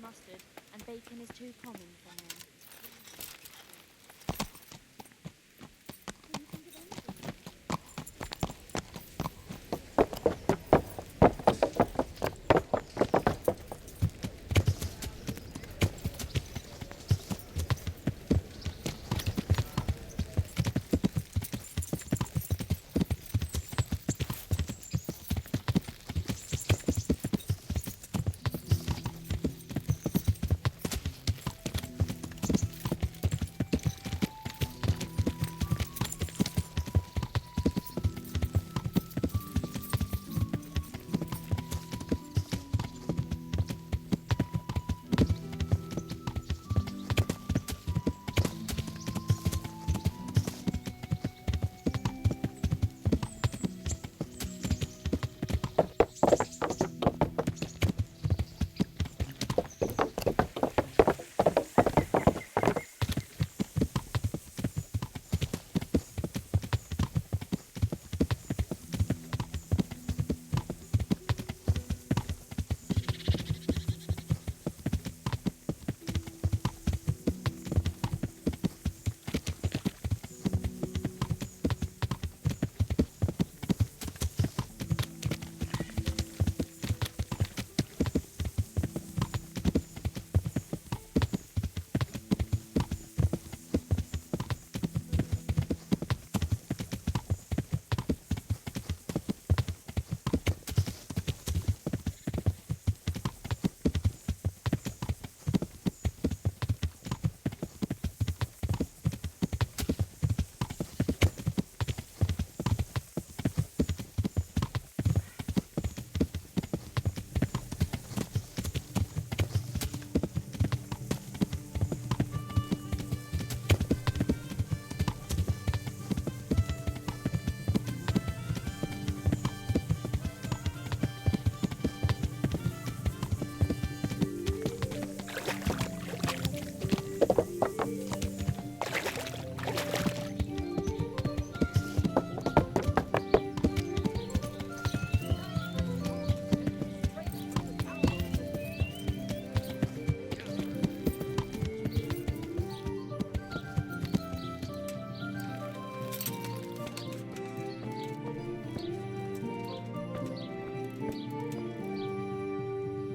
mustard, and bacon is too common for him.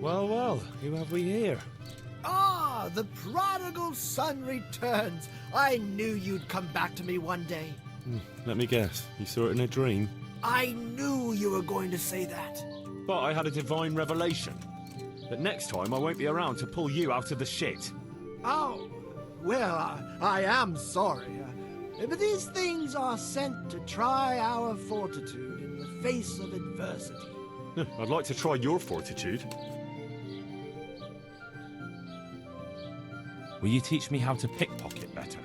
Well, well, who have we here? Ah, the prodigal son returns. I knew you'd come back to me one day. Let me guess, you saw it in a dream? I knew you were going to say that. But I had a divine revelation. That next time I won't be around to pull you out of the shit. Oh, well, I am sorry. But these things are sent to try our fortitude in the face of adversity. I'd like to try your fortitude. Will you teach me how to pickpocket better?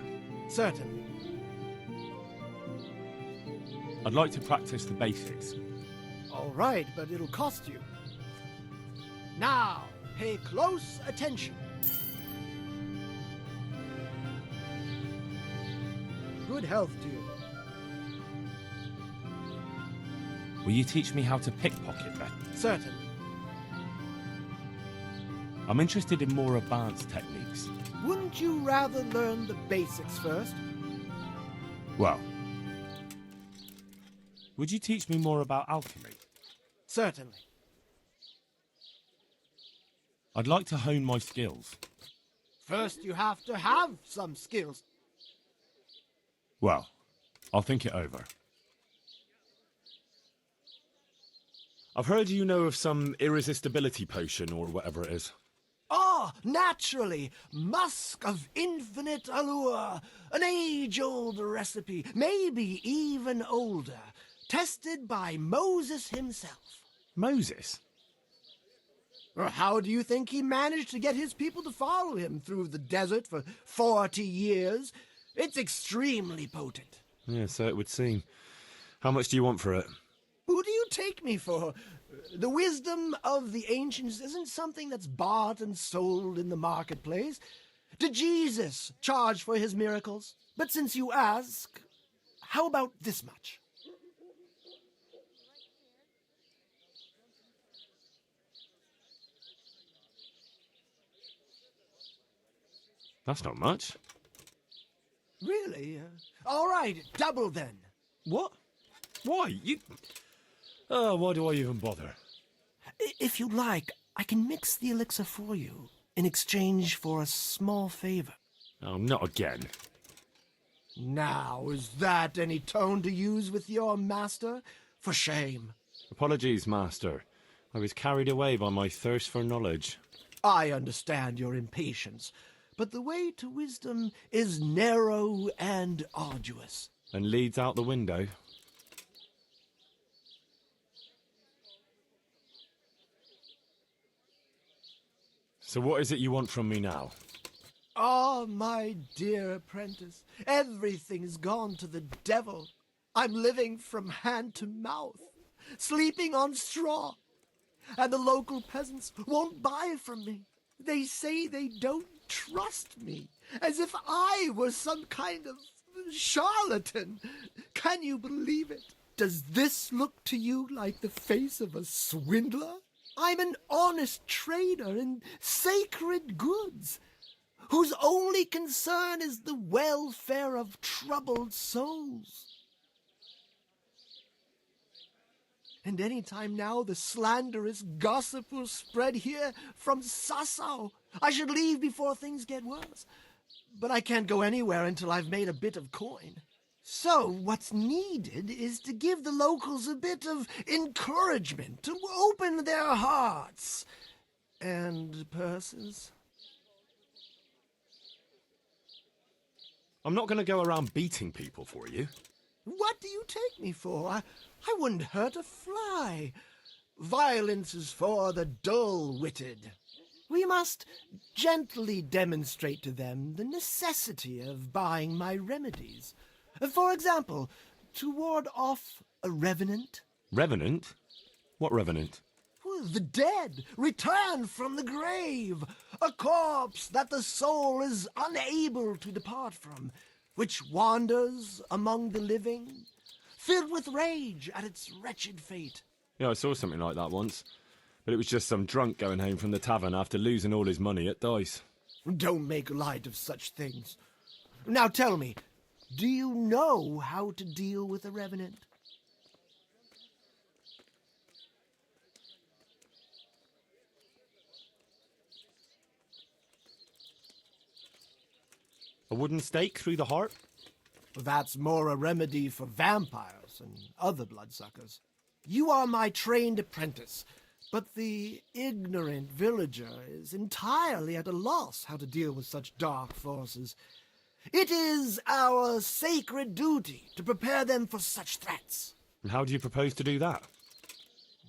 Certainly. I'd like to practice the basics. All right, but it'll cost you. Now, pay close attention. Good health to you. Will you teach me how to pickpocket better? Certainly. I'm interested in more advanced techniques. Wouldn't you rather learn the basics first? Well, would you teach me more about alchemy? Certainly. I'd like to hone my skills. First, you have to have some skills. Well, I'll think it over. I've heard you know of some irresistibility potion or whatever it is. Ah, naturally! Musk of infinite allure! An age-old recipe, maybe even older. Tested by Moses himself. Moses? How do you think he managed to get his people to follow him through the desert for 40 years? It's extremely potent. Yeah, so it would seem. How much do you want for it? Who do you take me for? The wisdom of the ancients isn't something that's bought and sold in the marketplace. Did Jesus charge for his miracles? But since you ask, how about this much? That's not much. Really? All right, double then. What? Why? You... Oh, why do I even bother? If you like, I can mix the elixir for you in exchange for a small favor. Oh, not again. Now, is that any tone to use with your master? For shame. Apologies, Master. I was carried away by my thirst for knowledge. I understand your impatience, but the way to wisdom is narrow and arduous. And leads out the window. So what is it you want from me now? Ah, my dear apprentice, everything's gone to the devil. I'm living from hand to mouth, sleeping on straw, and the local peasants won't buy from me. They say they don't trust me, as if I were some kind of charlatan. Can you believe it? Does this look to you like the face of a swindler? I'm an honest trader in sacred goods, whose only concern is the welfare of troubled souls. And any time now the slanderous gossip will spread here from Sassau. I should leave before things get worse. But I can't go anywhere until I've made a bit of coin. So what's needed is to give the locals a bit of encouragement, to open their hearts and purses. I'm not going to go around beating people for you. What do you take me for? I wouldn't hurt a fly. Violence is for the dull-witted. We must gently demonstrate to them the necessity of buying my remedies. For example, to ward off a revenant. Revenant? What revenant? The dead, returned from the grave. A corpse that the soul is unable to depart from, which wanders among the living, filled with rage at its wretched fate. Yeah, I saw something like that once. But it was just some drunk going home from the tavern after losing all his money at dice. Don't make light of such things. Now tell me, do you know how to deal with a revenant? A wooden stake through the heart? That's more a remedy for vampires and other bloodsuckers. You are my trained apprentice, but the ignorant villager is entirely at a loss how to deal with such dark forces. It is our sacred duty to prepare them for such threats. And how do you propose to do that?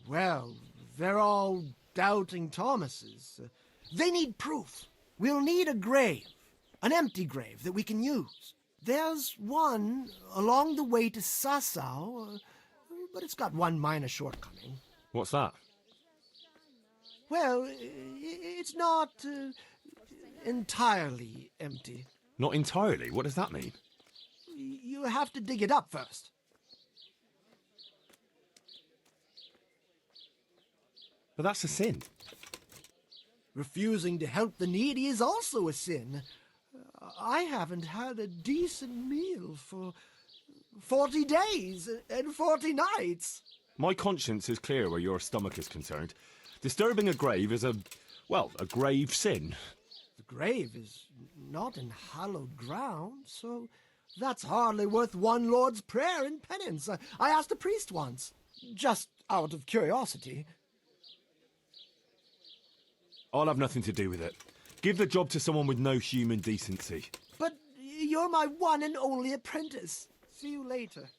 Well, they're all doubting Thomases. They need proof. We'll need a grave, an empty grave that we can use. There's one along the way to Sassau, but it's got one minor shortcoming. What's that? Well, it's not entirely empty. Not entirely? What does that mean? You have to dig it up first. But that's a sin. Refusing to help the needy is also a sin. I haven't had a decent meal for 40 days and 40 nights. My conscience is clear where your stomach is concerned. Disturbing a grave is a grave sin. The grave is not in hallowed ground, so that's hardly worth one Lord's Prayer in penance. I asked a priest once, just out of curiosity. I'll have nothing to do with it. Give the job to someone with no human decency. But you're my one and only apprentice. See you later.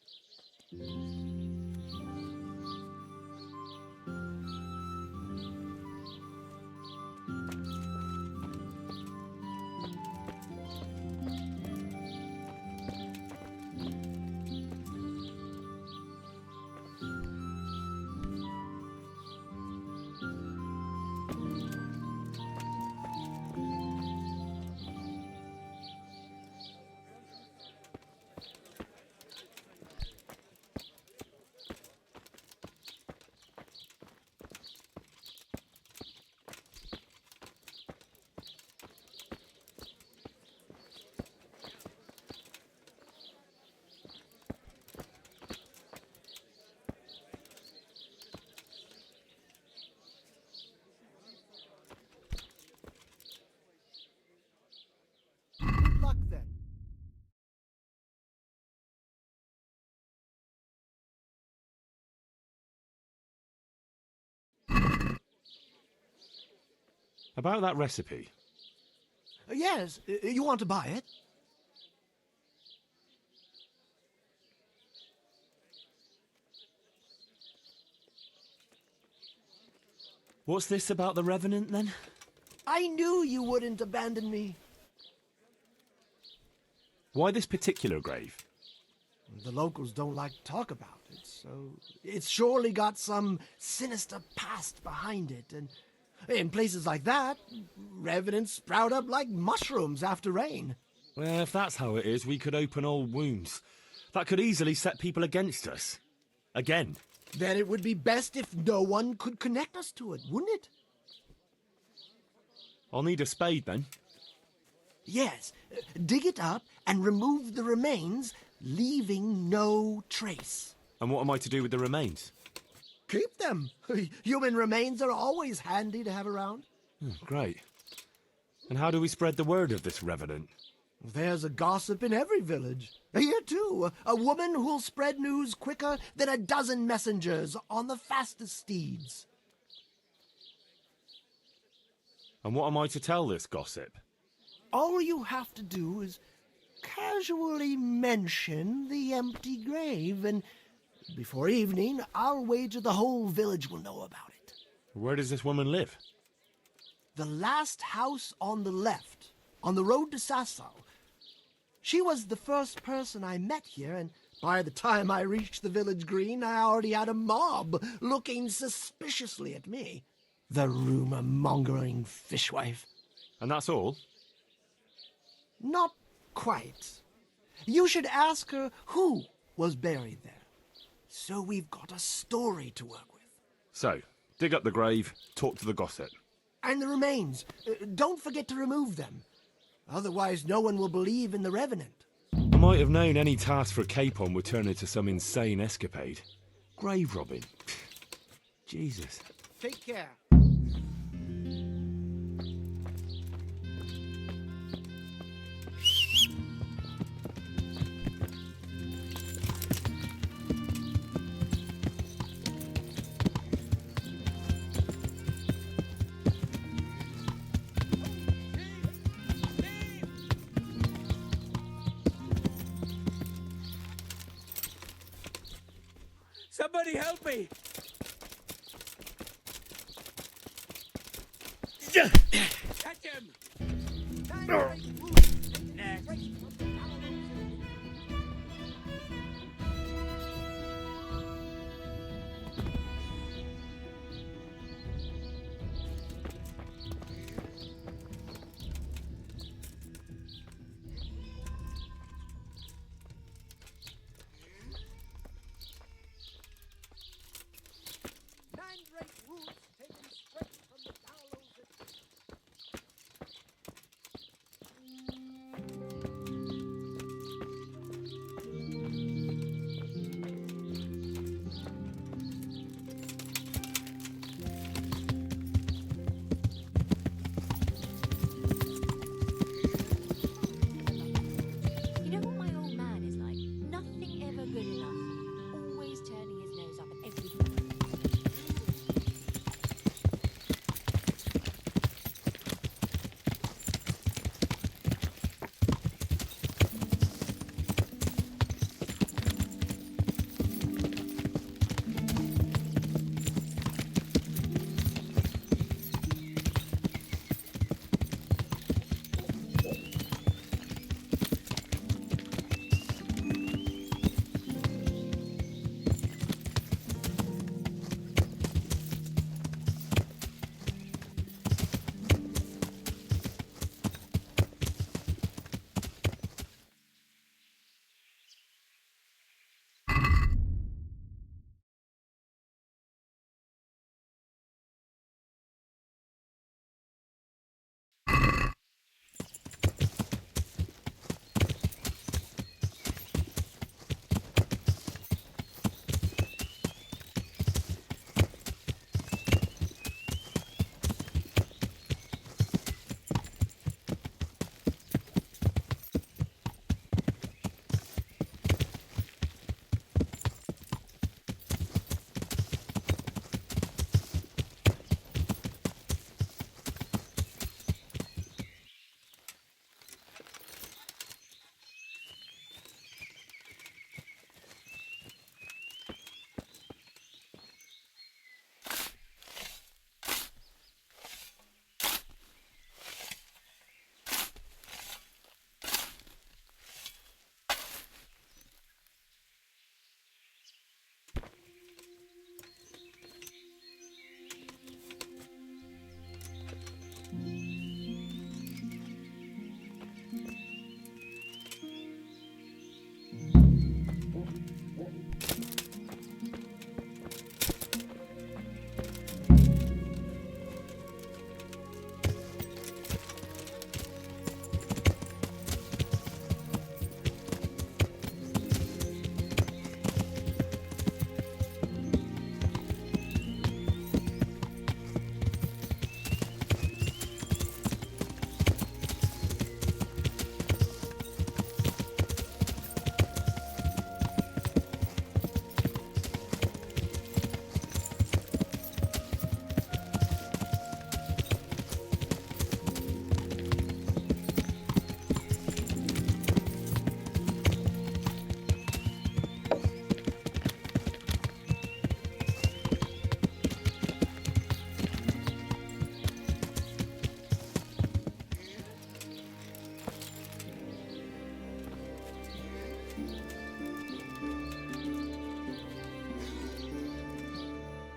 About that recipe. Yes, you want to buy it? What's this about the Revenant, then? I knew you wouldn't abandon me. Why this particular grave? The locals don't like to talk about it, so it's surely got some sinister past behind it. And in places like that, revenants sprout up like mushrooms after rain. Well, if that's how it is, we could open old wounds. That could easily set people against us. Again. Then it would be best if no one could connect us to it, wouldn't it? I'll need a spade, then. Yes, dig it up and remove the remains, leaving no trace. And what am I to do with the remains? Keep them. Human remains are always handy to have around. Great. And how do we spread the word of this Revenant? There's a gossip in every village. Here, too, a woman who'll spread news quicker than a dozen messengers on the fastest steeds. And what am I to tell this gossip? All you have to do is casually mention the empty grave, and before evening, I'll wager the whole village will know about it. Where does this woman live? The last house on the left, on the road to Sasau. She was the first person I met here, and by the time I reached the village green, I already had a mob looking suspiciously at me. The rumor-mongering fishwife. And that's all? Not quite. You should ask her who was buried there. So we've got a story to work with. So, dig up the grave, talk to the gossip. And the remains. Don't forget to remove them. Otherwise, no one will believe in the Revenant. I might have known any task for Capon would turn into some insane escapade. Grave robbing. Jesus. Take care. Somebody help me! Catch him! Next.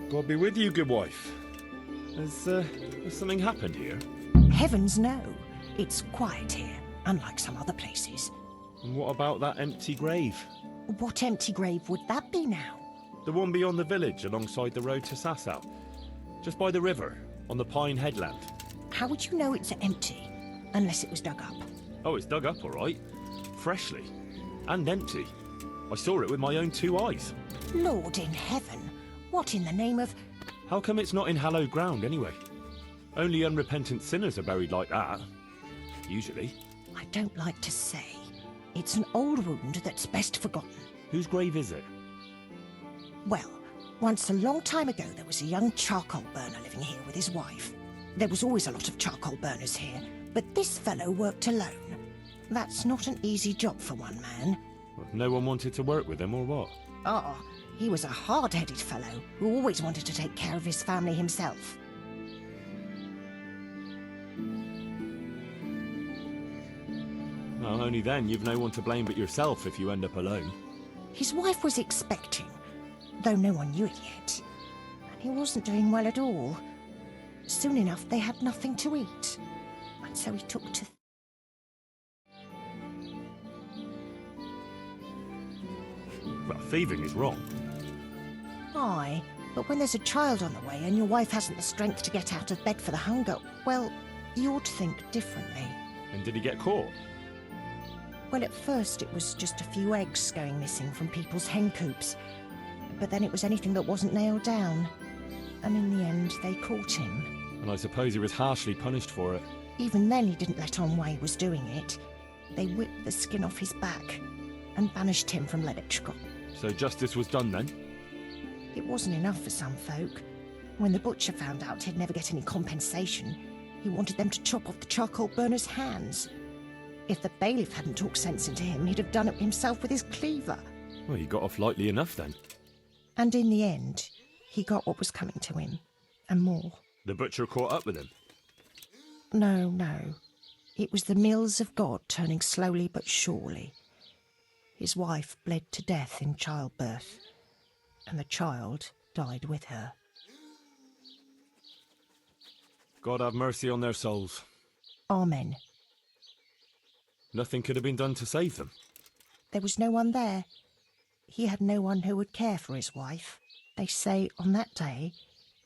God be with you, good wife. Has something happened here? Heavens no. It's quiet here, unlike some other places. And what about that empty grave? What empty grave would that be now? The one beyond the village, alongside the road to Sasau. Just by the river, on the Pine Headland. How would you know it's empty? Unless it was dug up. Oh, it's dug up, all right. Freshly. And empty. I saw it with my own 2 eyes. Lord in heaven, what in the name of... How come it's not in hallowed ground, anyway? Only unrepentant sinners are buried like that. Usually. I don't like to say. It's an old wound that's best forgotten. Whose grave is it? Well, once a long time ago there was a young charcoal burner living here with his wife. There was always a lot of charcoal burners here, but this fellow worked alone. That's not an easy job for one man. No one wanted to work with him, or what? He was a hard-headed fellow who always wanted to take care of his family himself. Well, only then you've no one to blame but yourself if you end up alone. His wife was expecting, though no one knew it yet. And he wasn't doing well at all. Soon enough, they had nothing to eat. And so he took to... Well, thieving is wrong. Aye, but when there's a child on the way and your wife hasn't the strength to get out of bed for the hunger, well, you ought to think differently. And did he get caught? Well, at first it was just a few eggs going missing from people's hen coops. But then it was anything that wasn't nailed down. And in the end, they caught him. And I suppose he was harshly punished for it. Even then, he didn't let on why he was doing it. They whipped the skin off his back and banished him from Lelechko. So justice was done then? It wasn't enough for some folk. When the butcher found out he'd never get any compensation, he wanted them to chop off the charcoal burner's hands. If the bailiff hadn't talked sense into him, he'd have done it himself with his cleaver. Well, he got off lightly enough then. And in the end, he got what was coming to him, and more. The butcher caught up with him? No. It was the mills of God turning slowly but surely. His wife bled to death in childbirth, and the child died with her. God have mercy on their souls. Amen. Nothing could have been done to save them. There was no one there. He had no one who would care for his wife. They say on that day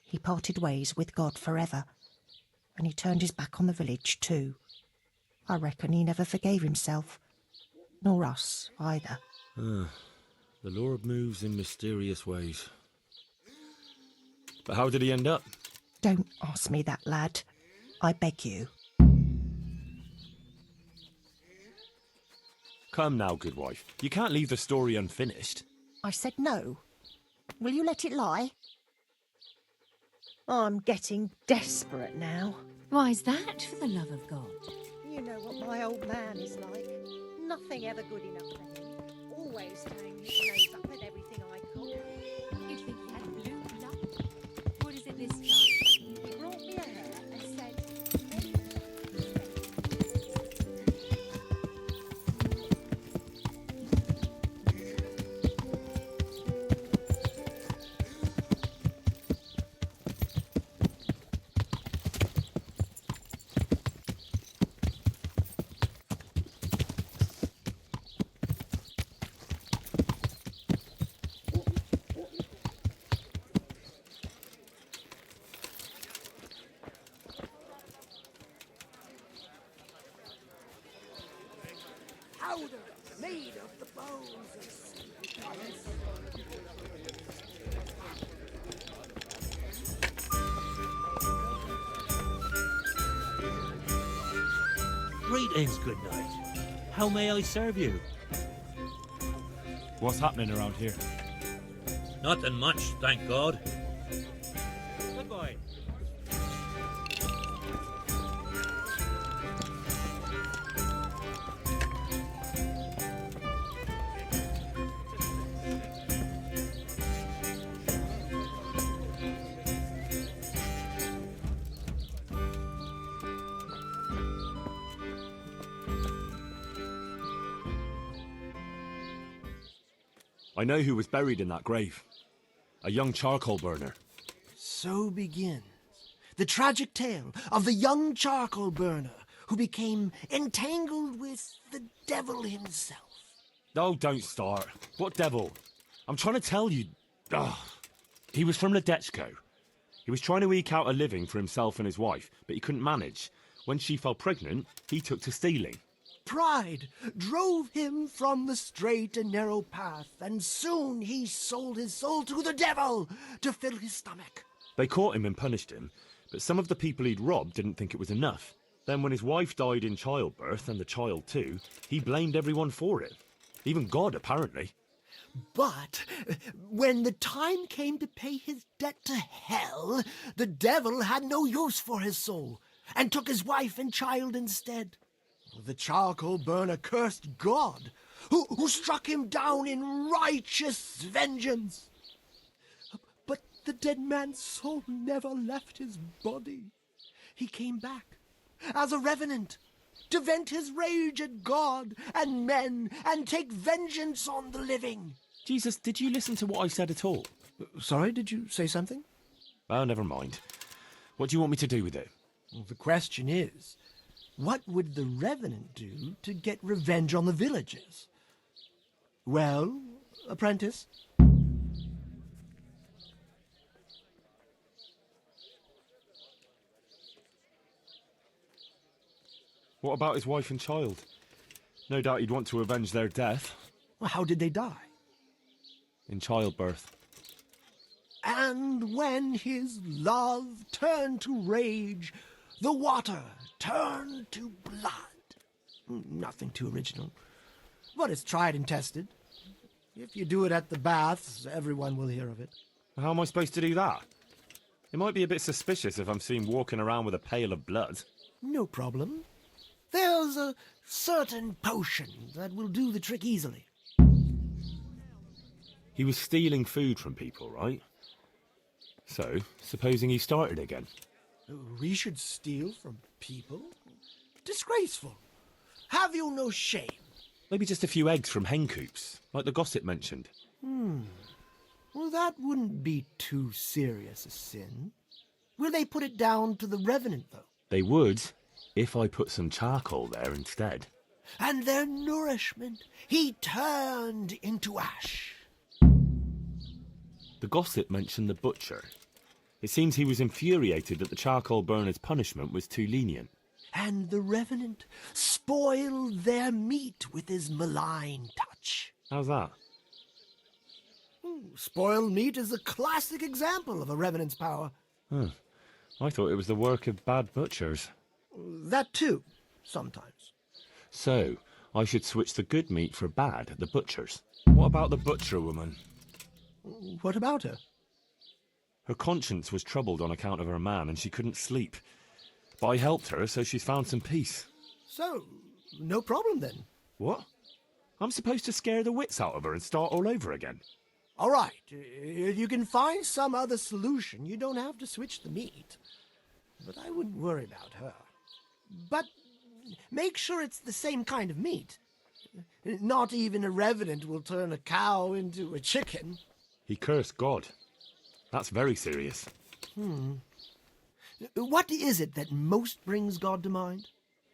he parted ways with God forever, and he turned his back on the village too. I reckon he never forgave himself, nor us either. The Lord moves in mysterious ways. But how did he end up? Don't ask me that, lad. I beg you. Come now, good wife. You can't leave the story unfinished. I said no. Will you let it lie? I'm getting desperate now. Why's that, for the love of God? You know what my old man is like. Nothing ever good enough for him. Always throwing his nose up at everything I cook. You'd think he had blue blood. What is it this time? He brought me a hare and said... Powder made of the bones of sea gods. Greetings, good night. How may I serve you? What's happening around here? Nothing much, thank God. Goodbye. I know who was buried in that grave. A young charcoal burner. so begins the tragic tale of the young charcoal burner who became entangled with the devil himself. Oh, don't start. What devil? I'm trying to tell you. Ugh. He was from Ledechko. He was trying to eke out a living for himself and his wife, but he couldn't manage. When she fell pregnant, he took to stealing. Pride drove him from the straight and narrow path, and soon he sold his soul to the devil to fill his stomach. They caught him and punished him, but some of the people he'd robbed didn't think it was enough. Then when his wife died in childbirth, and the child too, he blamed everyone for it. Even God, apparently. But when the time came to pay his debt to hell, the devil had no use for his soul, and took his wife and child instead. The charcoal burner cursed God, who struck him down in righteous vengeance. But the dead man's soul never left his body. He came back as a revenant to vent his rage at God and men and take vengeance on the living. Jesus, did you listen to what I said at all? Sorry, did you say something? Oh, never mind. What do you want me to do with it? Well, the question is, what would the revenant do to get revenge on the villagers? Well, apprentice? What about his wife and child? No doubt he'd want to avenge their death. Well, how did they die? In childbirth. And when his love turned to rage, the water turned to blood. Nothing too original, but it's tried and tested. If you do it at the baths, everyone will hear of it. How am I supposed to do that? It might be a bit suspicious if I'm seen walking around with a pail of blood. No problem. There's a certain potion that will do the trick easily. He was stealing food from people, right? So, supposing he started again. We should steal from people? Disgraceful. Have you no shame? Maybe just a few eggs from hen coops, like the gossip mentioned. Well, that wouldn't be too serious a sin. Will they put it down to the revenant, though? They would, if I put some charcoal there instead. And their nourishment he turned into ash. The gossip mentioned the butcher. It seems he was infuriated that the charcoal burner's punishment was too lenient. And the revenant spoiled their meat with his malign touch. How's that? Spoiled meat is a classic example of a revenant's power. I thought it was the work of bad butchers. That too, sometimes. So, I should switch the good meat for bad at the butcher's. What about the butcher woman? What about her? Her conscience was troubled on account of her man and she couldn't sleep. But I helped her, so she's found some peace. So, no problem then. What? I'm supposed to scare the wits out of her and start all over again? All right, if you can find some other solution, you don't have to switch the meat. But I wouldn't worry about her. But make sure it's the same kind of meat. Not even a revenant will turn a cow into a chicken. He cursed God. That's very serious. What is it that most brings God to mind?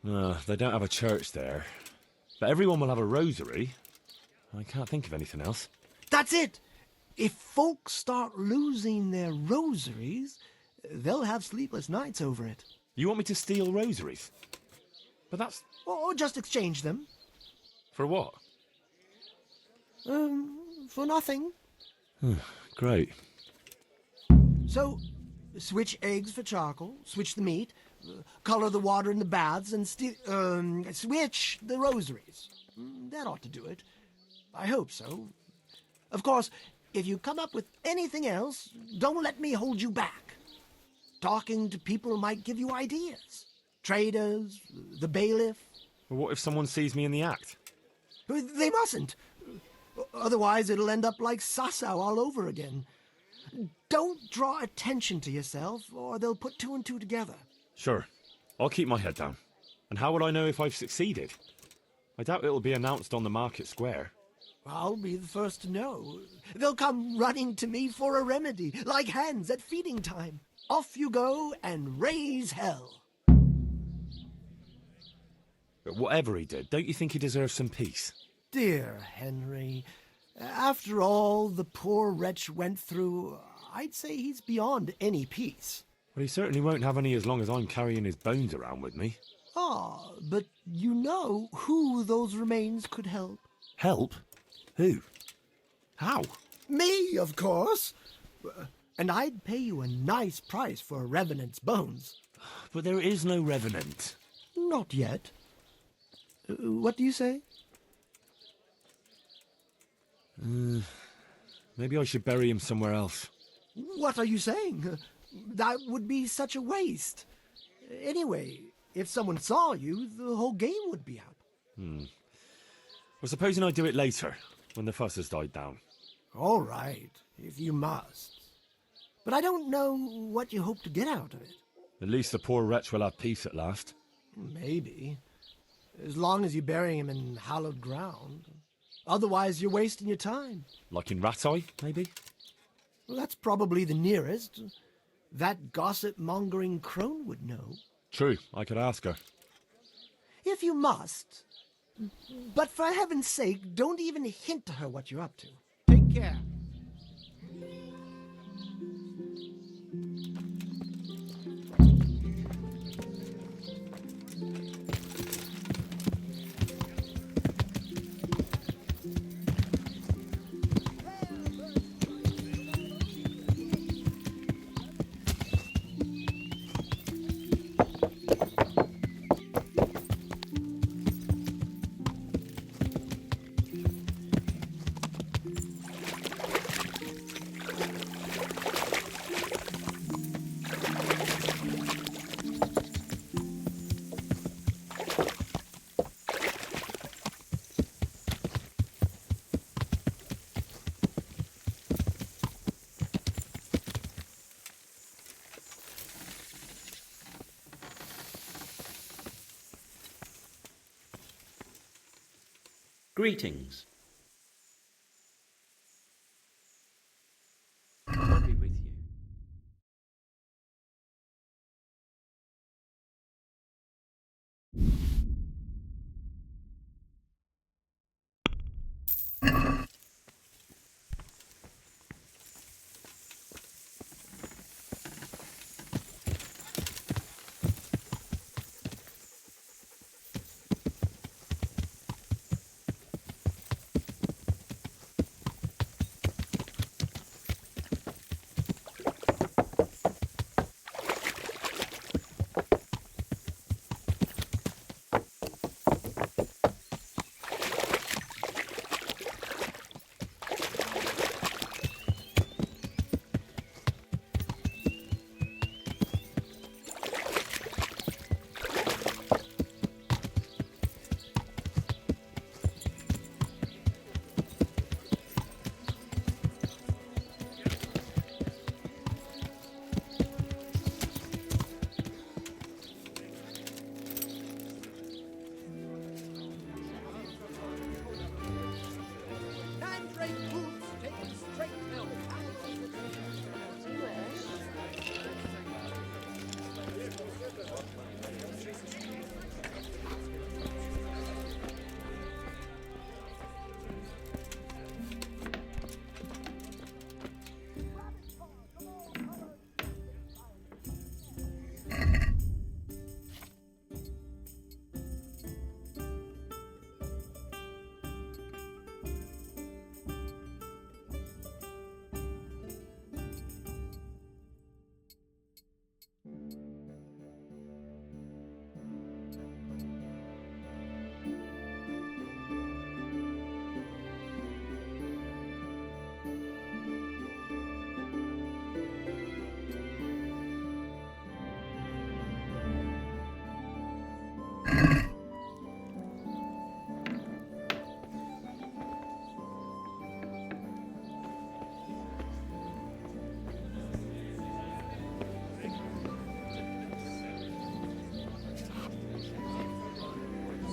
They don't have a church there. But everyone will have a rosary. I can't think of anything else. That's it! If folks start losing their rosaries, they'll have sleepless nights over it. You want me to steal rosaries? But that's... Or just exchange them. For what? For nothing. Great. So, switch eggs for charcoal, switch the meat, color the water in the baths, and switch the rosaries. That ought to do it. I hope so. Of course, if you come up with anything else, don't let me hold you back. Talking to people might give you ideas. Traders, the bailiff. Well, what if someone sees me in the act? They mustn't. Otherwise, it'll end up like Sasau all over again. Don't draw attention to yourself, or they'll put two and two together. Sure. I'll keep my head down. And how will I know if I've succeeded? I doubt it'll be announced on the market square. I'll be the first to know. They'll come running to me for a remedy, like hens at feeding time. Off you go and raise hell. But whatever he did, don't you think he deserves some peace? Dear Henry, after all the poor wretch went through, I'd say he's beyond any peace. Well, he certainly won't have any as long as I'm carrying his bones around with me. Ah, but you know who those remains could help. Help? Who? How? Me, of course. And I'd pay you a nice price for a revenant's bones. But there is no revenant. Not yet. What do you say? Maybe I should bury him somewhere else. What are you saying? That would be such a waste. Anyway, if someone saw you, the whole game would be up. Well, supposing I do it later, when the fuss has died down. All right, if you must. But I don't know what you hope to get out of it. At least the poor wretch will have peace at last. Maybe. As long as you bury him in hallowed ground. Otherwise, you're wasting your time. Like in Rat Eye, maybe? Well, that's probably the nearest. That gossip-mongering crone would know. True, I could ask her. If you must. But for heaven's sake, don't even hint to her what you're up to. Take care. Greetings. I'll be with you.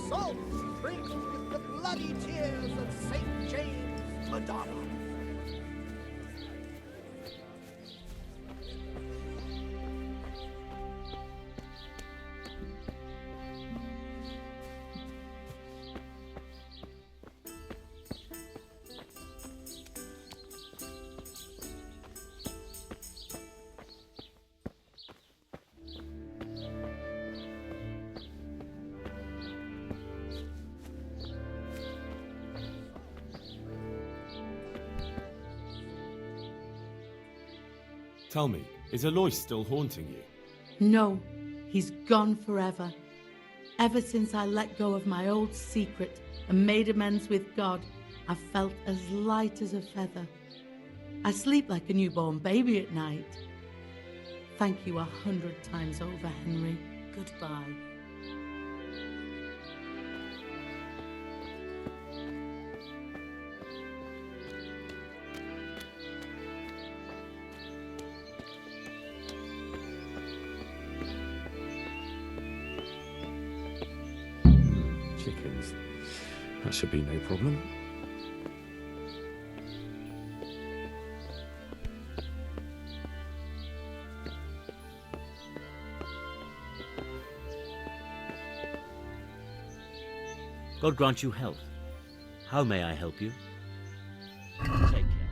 Salt sprinkled with the bloody tears of St. James. Madonna. Tell me, is Alois still haunting you? No, he's gone forever. Ever since I let go of my old secret and made amends with God, I've felt as light as a feather. I sleep like a newborn baby at night. Thank you 100 times over, Henry. Goodbye. Chickens. That should be no problem. God grant you health. How may I help you? Take care.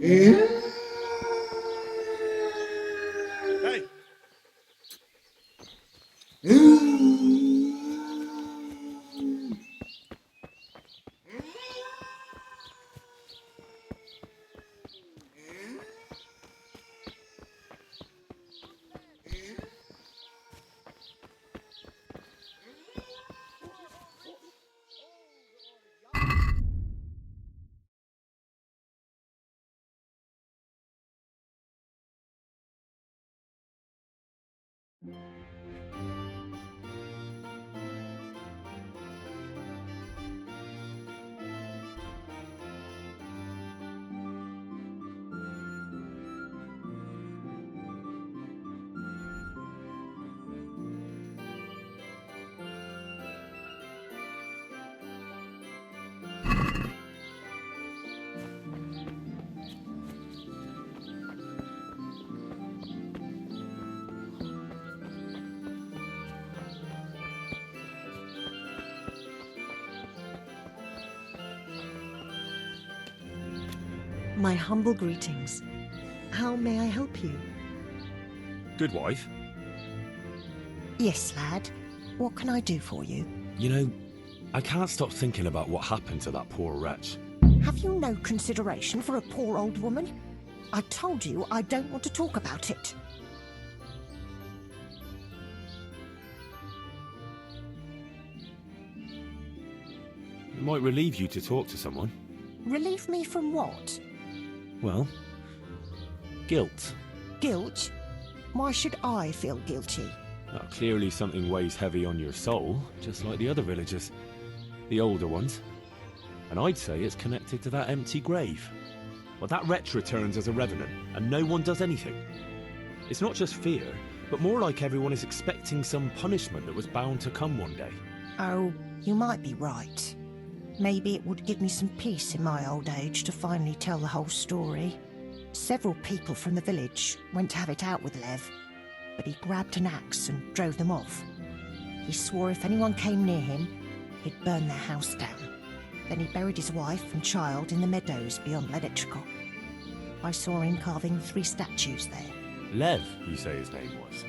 Hey! My humble greetings. How may I help you? Good wife. Yes, lad. What can I do for you? You know, I can't stop thinking about what happened to that poor wretch. Have you no consideration for a poor old woman? I told you I don't want to talk about it. It might relieve you to talk to someone. Relieve me from what? Well, guilt. Guilt? Why should I feel guilty? Well, clearly something weighs heavy on your soul, just like the other villagers. The older ones. And I'd say it's connected to that empty grave. Well, that wretch returns as a revenant, and no one does anything. It's not just fear, but more like everyone is expecting some punishment that was bound to come one day. Oh, you might be right. Maybe it would give me some peace in my old age to finally tell the whole story. Several people from the village went to have it out with Lev, but he grabbed an axe and drove them off. He swore if anyone came near him, he'd burn their house down. Then he buried his wife and child in the meadows beyond Ledetchko. I saw him carving 3 statues there. Lev, you say his name was?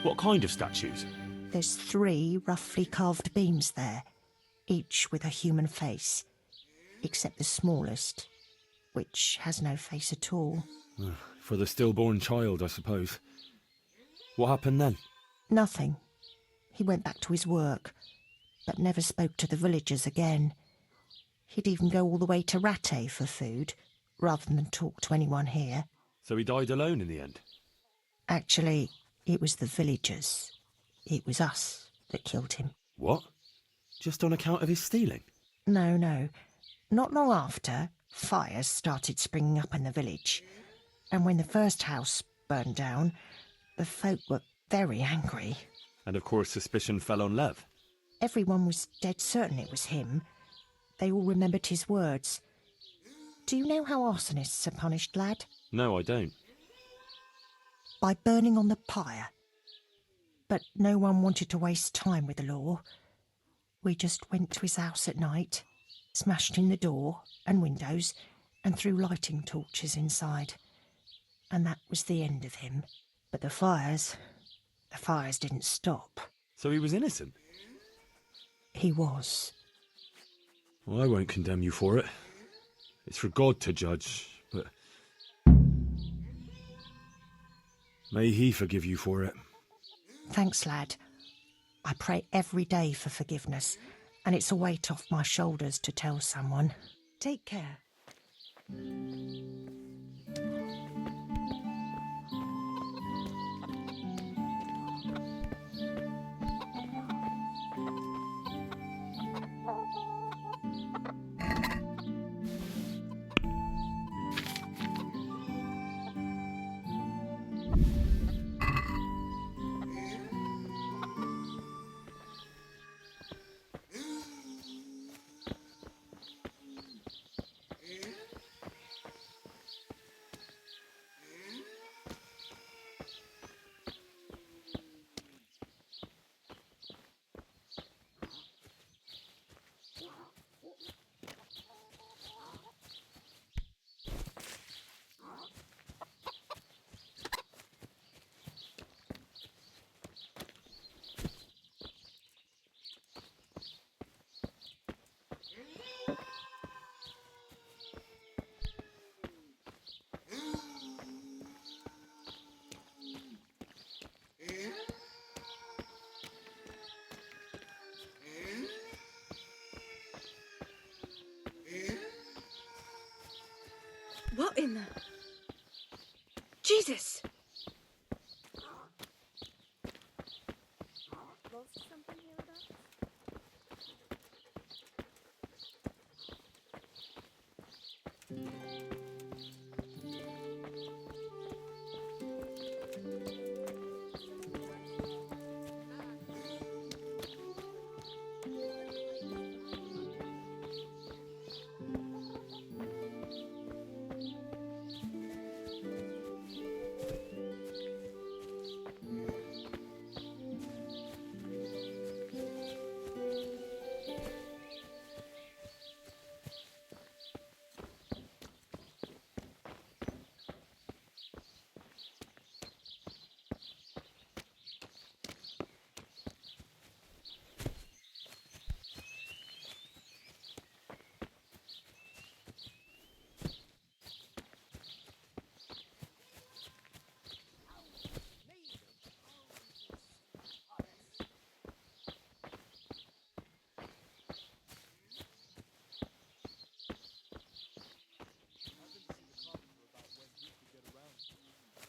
What kind of statues? There's 3 roughly carved beams there, each with a human face, except the smallest, which has no face at all. For the stillborn child, I suppose. What happened then? Nothing. He went back to his work, but never spoke to the villagers again. He'd even go all the way to Ratte for food, rather than talk to anyone here. So he died alone in the end? Actually, it was the villagers. It was us that killed him. What? Just on account of his stealing? No. Not long after, fires started springing up in the village. And when the first house burned down, the folk were very angry. And of course suspicion fell on Lev. Everyone was dead certain it was him. They all remembered his words. Do you know how arsonists are punished, lad? No, I don't. By burning on the pyre. But no one wanted to waste time with the law. We just went to his house at night, smashed in the door and windows, and threw lighting torches inside. And that was the end of him. But the fires didn't stop. So he was innocent? He was. Well, I won't condemn you for it. It's for God to judge, but... may he forgive you for it. Thanks, lad. I pray every day for forgiveness, and it's a weight off my shoulders to tell someone. Take care. in there? Jesus! Lost something hereabouts?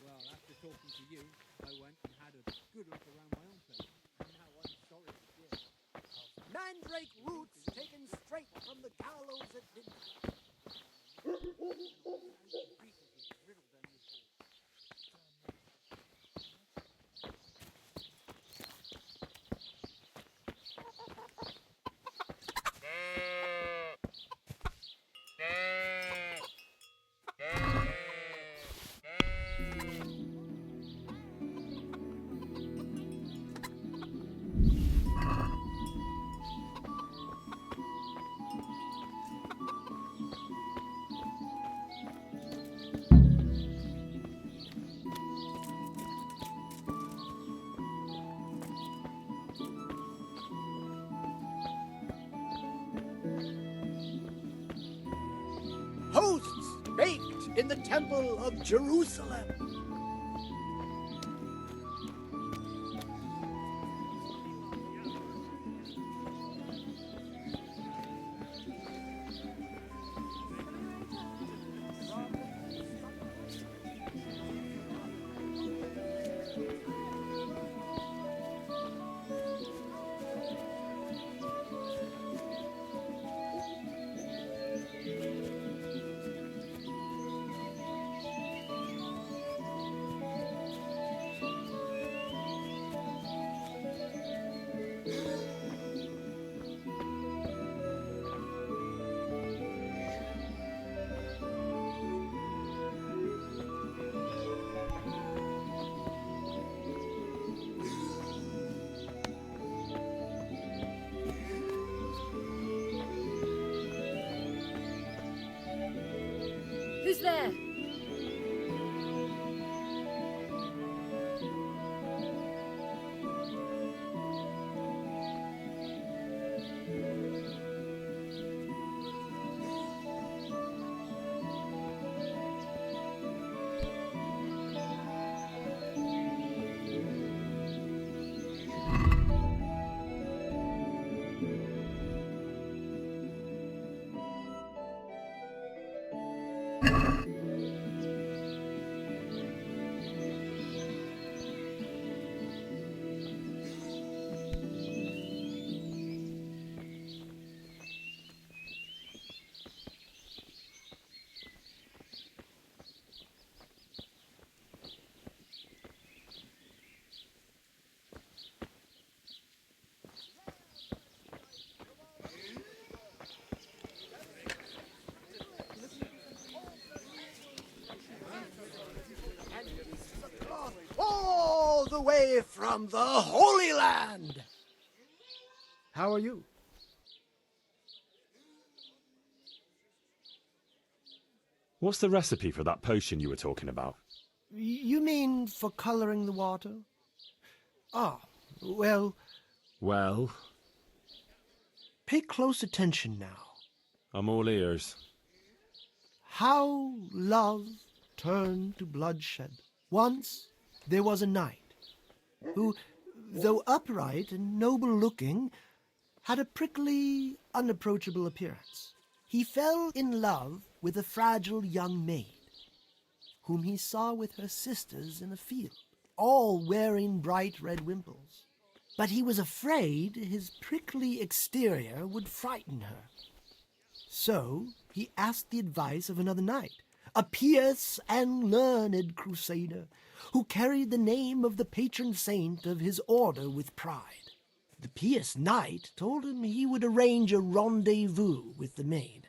Well, after talking to you, I went and had a good look around my own place. And now I'm sorry to give. Mandrake roots taken straight from the gallows at midnight. Hosts baked in the temple of Jerusalem. Who's there? All the way from the Holy Land. How are you? What's the recipe for that potion you were talking about? You mean for coloring the water? Ah, well, Well, pay close attention now. I'm all ears. How love turned to bloodshed. Once there was a knight who, though upright and noble-looking, had a prickly, unapproachable appearance. He fell in love with a fragile young maid. whom he saw with her sisters in a field, all wearing bright red wimples. But he was afraid his prickly exterior would frighten her. So he asked the advice of another knight, a pious and learned crusader, who carried the name of the patron saint of his order with pride. The pious knight told him he would arrange a rendezvous with the maid.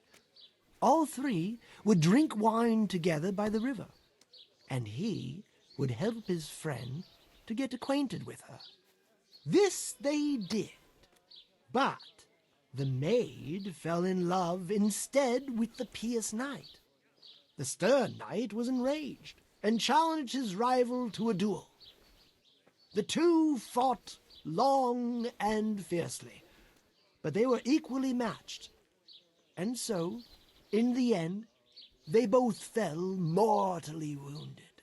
All three would drink wine together by the river, and he would help his friend to get acquainted with her. This they did, but the maid fell in love instead with the pious knight. The stern knight was enraged and challenged his rival to a duel. The two fought long and fiercely, but they were equally matched. And so, in the end, they both fell mortally wounded,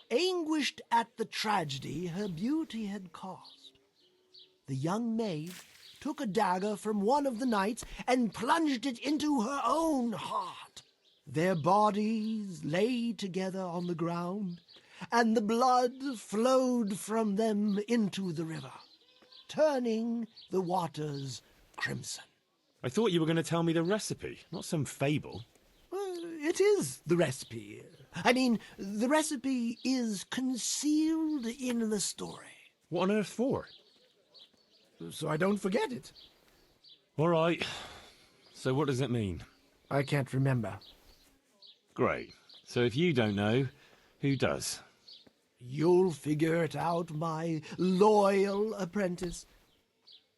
anguished at the tragedy her beauty had caused. The young maid took a dagger from one of the knights and plunged it into her own heart. Their bodies lay together on the ground, and the blood flowed from them into the river, turning the waters crimson. I thought you were going to tell me the recipe, not some fable. It is the recipe. I mean, the recipe is concealed in the story. What on earth for? So I don't forget it. All right. So what does it mean? I can't remember. Great. So if you don't know, who does? You'll figure it out, my loyal apprentice.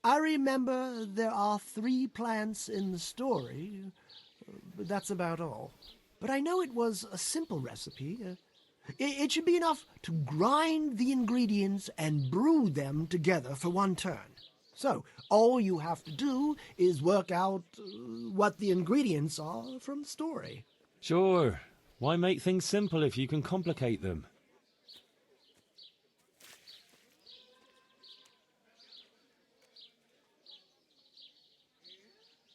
I remember there are 3 plants in the story, but that's about all. But I know it was a simple recipe. It should be enough to grind the ingredients and brew them together for one turn. So, all you have to do is work out what the ingredients are from the story. Sure. Why make things simple if you can complicate them?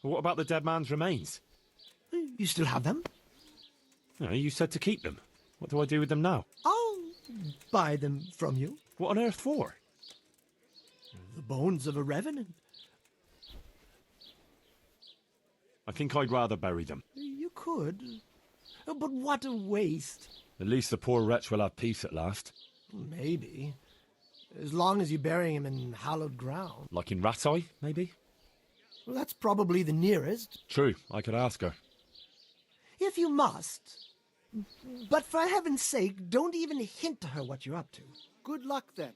What about the dead man's remains? You still have them? No, you said to keep them. What do I do with them now? I'll buy them from you. What on earth for? The bones of a revenant. I think I'd rather bury them. You could. But what a waste. At least the poor wretch will have peace at last. Maybe. As long as you bury him in hallowed ground. Like in Rattay, maybe? Well, that's probably the nearest. True, I could ask her. If you must. But for heaven's sake, don't even hint to her what you're up to. Good luck then.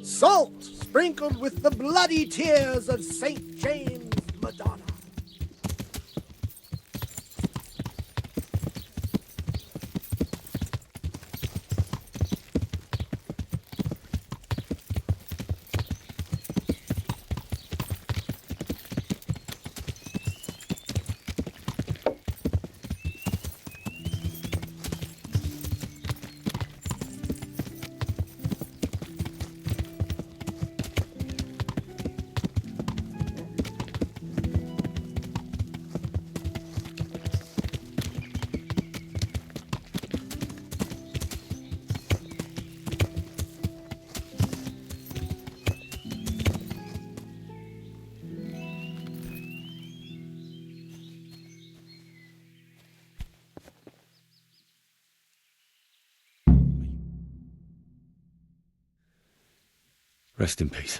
Salt sprinkled with the bloody tears of St. James Madonna. Rest in peace.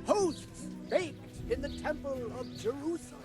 Hosts baked in the temple of Jerusalem.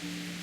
Immersive.